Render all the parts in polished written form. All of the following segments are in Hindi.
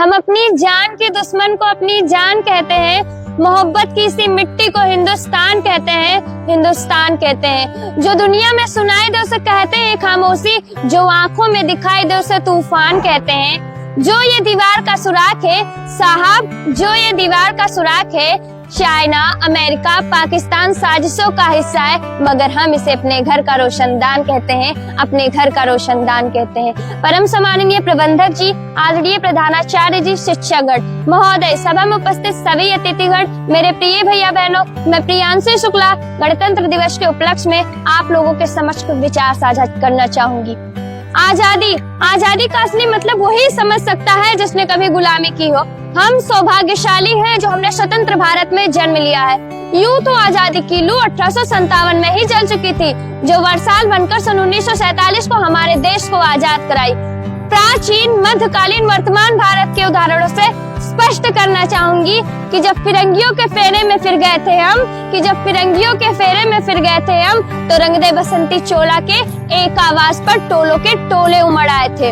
हम अपनी जान के दुश्मन को अपनी जान कहते हैं, मोहब्बत की इसी मिट्टी को हिंदुस्तान कहते हैं, हिंदुस्तान कहते हैं। जो दुनिया में सुनाई दे उसे कहते हैं खामोशी, जो आंखों में दिखाई दे उसे तूफान कहते हैं। जो ये दीवार का सुराख है साहब, जो ये दीवार का सुराख है, चाइना, अमेरिका, पाकिस्तान साजिशों का हिस्सा है, मगर हम इसे अपने घर का रोशनदान कहते हैं, अपने घर का रोशनदान कहते हैं। परम सम्माननीय प्रबंधक जी, आदरणीय प्रधानाचार्य जी, शिक्षकगण महोदय, सभा में उपस्थित सभी अतिथिगण, मेरे प्रिय भैया बहनों, मैं प्रियांशी शुक्ला गणतंत्र दिवस के उपलक्ष्य में आप लोगों के समक्ष कुछ विचार साझा करना चाहूंगी। आजादी, आजादी का असली मतलब वही समझ सकता है जिसने कभी गुलामी की हो। हम सौभाग्यशाली हैं जो हमने स्वतंत्र भारत में जन्म लिया है। यूं तो आजादी की लू 1857 में ही जल चुकी थी, जो वरसाल बनकर सन 1947 को हमारे देश को आजाद कराई। प्राचीन, मध्यकालीन, वर्तमान भारत के उदाहरणों से स्पष्ट करना चाहूंगी कि जब फिरंगियों के फेरे में फिर गए थे हम, तो रंगदे बसंती चोला के एक आवाज पर टोलों के टोले उमड़ आए थे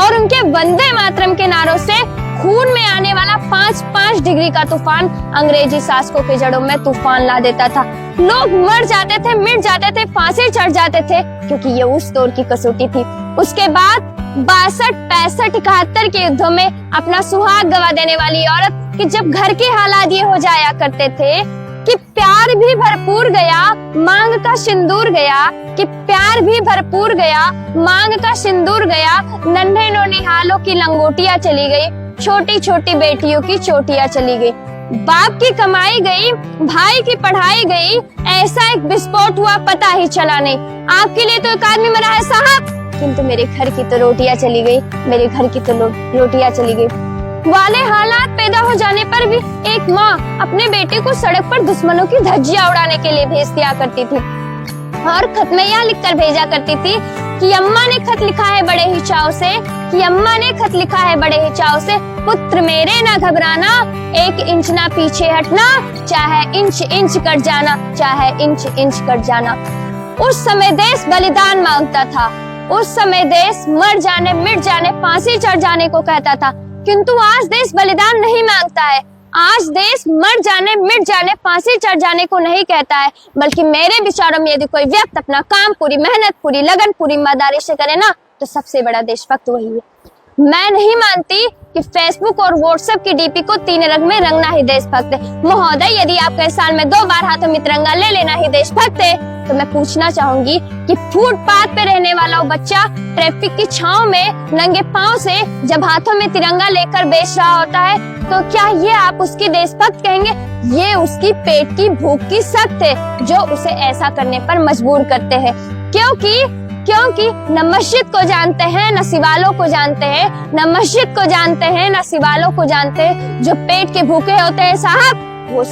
और उनके वंदे मातरम के नारों से खून में आने वाला 5-5 डिग्री का तूफान अंग्रेजी शासकों के जड़ों में तूफान ला देता था। लोग मर जाते थे, मिट जाते थे, फांसी चढ़ जाते थे, क्योंकि ये उस दौर की कसौटी थी। उसके बाद 62, 65, 71 के युद्धों में अपना सुहाग गवा देने वाली औरत कि जब घर के हालात ये हो जाया करते थे कि प्यार भी भरपूर गया, मांग का सिंदूर गया, कि प्यार भी भरपूर गया, मांग का सिंदूर गया, नन्हे नौनिहालों की लंगोटियां चली गई, छोटी छोटी बेटियों की चोटियां चली गई। बाप की कमाई गई, भाई की पढ़ाई गई, ऐसा एक विस्फोट हुआ पता ही चला नहीं। आपके लिए तो एक आदमी मरा है साहब, किंतु मेरे घर की तो रोटियां चली गई, मेरे घर की तो रोटियां चली गई। वाले हालात पैदा हो जाने पर भी एक माँ अपने बेटे को सड़क पर दुश्मनों की धज्जियां उड़ाने के लिए भेज दिया करती थी और खत में यह लिखकर भेजा करती थी कि अम्मा ने खत लिखा है बड़े ही चाव से, कि अम्मा ने खत लिखा है बड़े ही चाव से, पुत्र मेरे ना घबराना, 1 इंच ना पीछे हटना, चाहे इंच इंच कट जाना, चाहे इंच इंच कट जाना। उस समय देश बलिदान मांगता था, उस समय देश मर जाने, मिट जाने, फांसी चढ़ जाने को कहता था, किंतु आज देश बलिदान नहीं मांगता है। आज देश मर जाने, मिट जाने, फांसी चढ़ जाने को नहीं कहता है, बल्कि मेरे विचारों में यदि कोई व्यक्ति अपना काम पूरी मेहनत, पूरी लगन, पूरी ईमानदारी से करे ना, तो सबसे बड़ा देशभक्त वही है। मैं नहीं मानती कि फेसबुक और व्हाट्सएप की डीपी को 3 रंग में रंगना ही देशभक्त है। महोदय, यदि आपका साल में 2 बार हाथों में तिरंगा ले लेना ही देशभक्त है, तो मैं पूछना चाहूंगी कि फुटपाथ पे रहने वाला वो बच्चा ट्रैफिक की छांव में नंगे पांव से जब हाथों में तिरंगा लेकर बेच रहा होता है, तो क्या ये आप उसकी देशभक्त कहेंगे? ये उसकी पेट की भूख की सख्त है जो उसे ऐसा करने पर मजबूर करते हैं। क्योंकि न मस्जिद को जानते हैं, न शिवालों को जानते हैं, न मस्जिद को जानते हैं, न शिवालों को जानते हैं। जो पेट के भूखे होते हैं साहब, वो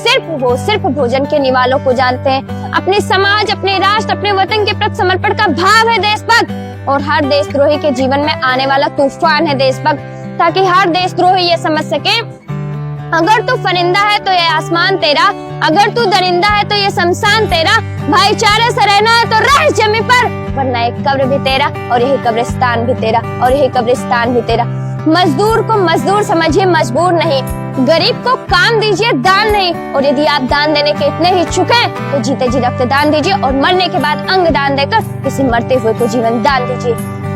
सिर्फ भोजन के निवालों को जानते हैं। अपने समाज, अपने राष्ट्र, अपने वतन के प्रति समर्पण का भाव है देशभक्त, और हर देशद्रोही के जीवन में आने वाला तूफान है देशभक्त, ताकि हर देशद्रोही ये समझ सके, अगर तू फरिंदा है तो ये आसमान तेरा, अगर तू दरिंदा है तो ये शमशान तेरा, भाईचारे से रहना है तो रह जमी पर, वरना एक कब्र भी तेरा और यही कब्रिस्तान भी तेरा और यही कब्रिस्तान भी तेरा। मजदूर को मजदूर समझिए, मजबूर नहीं। गरीब को काम दीजिए, दान नहीं। और यदि आप दान देने के इतने ही इच्छुक हैं, तो जीते जी रक्तदान दीजिए और मरने के बाद अंग दान देकर किसी मरते हुए को जीवन दान दीजिए।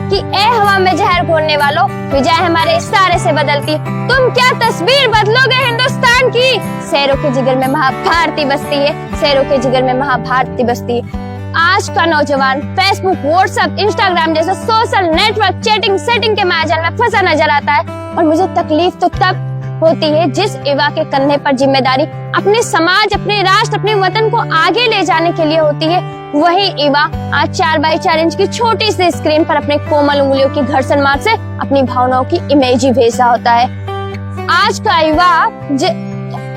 कि ए हवा में जहर घोलने वालों, विजय हमारे इशारे से बदलती, तुम क्या तस्वीर बदलोगे हिंदुस्तान की? शेरों के जिगर में महाभारती बसती है, शेरों के जिगर में महाभारती बसती है। आज का नौजवान फेसबुक, व्हाट्सएप, इंस्टाग्राम जैसे सोशल नेटवर्क चैटिंग सेटिंग के मायाजाल में फंसा नजर आता है, और मुझे तकलीफ तो तब होती है जिस युवा के कंधे पर जिम्मेदारी अपने समाज, अपने राष्ट्र, अपने वतन को आगे ले जाने के लिए होती है। वही युवा आज 4x4 इंच की छोटी सी स्क्रीन पर अपने कोमल उंगलियों की घर्षण मार से अपनी भावनाओं की इमेज ही भेज रहा होता है। आज का युवा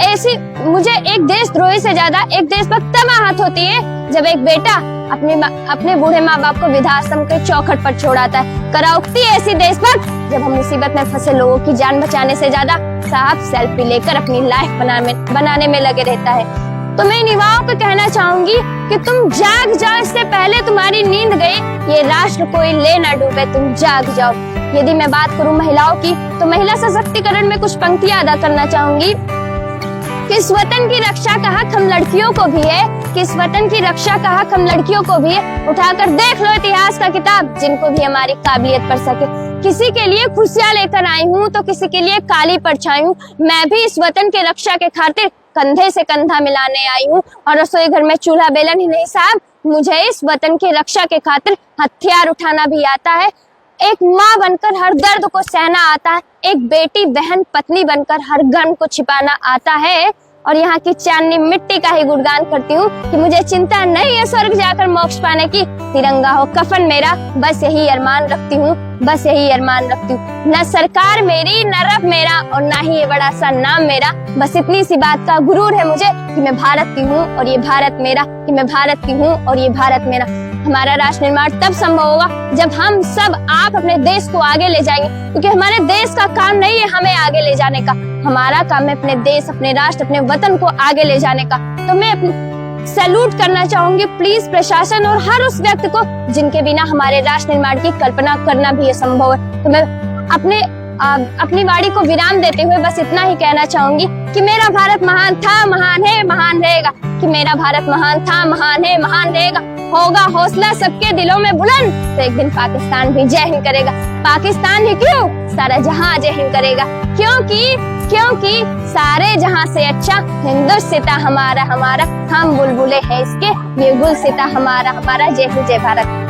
ऐसी, मुझे एक देशद्रोही से ज्यादा एक देशभक्त तब आहत होती है जब एक बेटा अपने बूढ़े माँ बाप को वृद्धाश्रम के चौखट पर छोड़ाता है। कराउक्ति ऐसी देशभक्त जब हम मुसीबत में फंसे लोगों की जान बचाने से ज्यादा साहब सेल्फी लेकर अपनी लाइफ बनाने में लगे रहता है। तो मैं युवाओं को कहना चाहूंगी कि तुम जाग जाओ, इससे पहले तुम्हारी नींद गई, ये राष्ट्र कोई ले ना डूबे, तुम जाग जाओ। यदि मैं बात करूं महिलाओं की, तो महिला सशक्तिकरण में कुछ पंक्तियां अदा करना चाहूंगी कि इस वतन की रक्षा का हक हम लड़कियों को भी है, कि इस वतन की रक्षा का हक हम लड़कियों को भी है। उठाकर देख लो इतिहास का किताब, जिनको भी हमारी काबिलियत पढ़ सके। किसी के लिए खुशियां लेकर आई हूँ तो किसी के लिए काली परछाई हूँ। मैं भी इस वतन की रक्षा के खातिर कंधे से कंधा मिलाने आई हूँ। और रसोई घर में चूल्हा बेलन ही नहीं साहब, मुझे इस वतन की रक्षा के खातिर हथियार उठाना भी आता है। एक माँ बनकर हर दर्द को सहना आता है, एक बेटी बहन पत्नी बनकर हर गम को छिपाना आता है। और यहाँ की चांदनी मिट्टी का ही गुणगान करती हूँ कि मुझे चिंता नहीं है स्वर्ग जाकर मोक्ष पाने की, तिरंगा हो कफन मेरा, बस यही अरमान रखती हूँ, बस यही अरमान रखती हूँ। न सरकार मेरी, न रब मेरा, और ना ही ये बड़ा सा नाम मेरा, बस इतनी सी बात का गुरूर है मुझे कि मैं भारत की हूँ और ये भारत मेरा, कि मैं भारत की हूँ और ये भारत मेरा। हमारा राष्ट्र निर्माण तब संभव होगा जब हम सब आप अपने देश को आगे ले जाएंगे, क्योंकि हमारे देश का काम नहीं है हमें आगे ले जाने का, हमारा काम है अपने देश, अपने राष्ट्र, अपने वतन को आगे ले जाने का। तो मैं सैल्यूट करना चाहूंगी प्लीज प्रशासन और हर उस व्यक्ति को जिनके बिना हमारे राष्ट्र निर्माण की कल्पना करना भी असंभव है। तो मैं अपनी वाणी को विराम देते हुए बस इतना ही कहना चाहूंगी कि मेरा भारत महान था, महान है, महान रहेगा, कि मेरा भारत महान था, महान है, महान रहेगा। होगा हौसला सबके दिलों में बुलंद तो एक दिन पाकिस्तान भी जय हिंद करेगा। पाकिस्तान ही क्यों, सारा जहां जय हिंद करेगा, क्योंकि सारे जहां से अच्छा हिंदुस्तान हमारा, हम बुलबुले हैं इसके, ये गुलसिता हमारा। जय हिंद, जय भारत।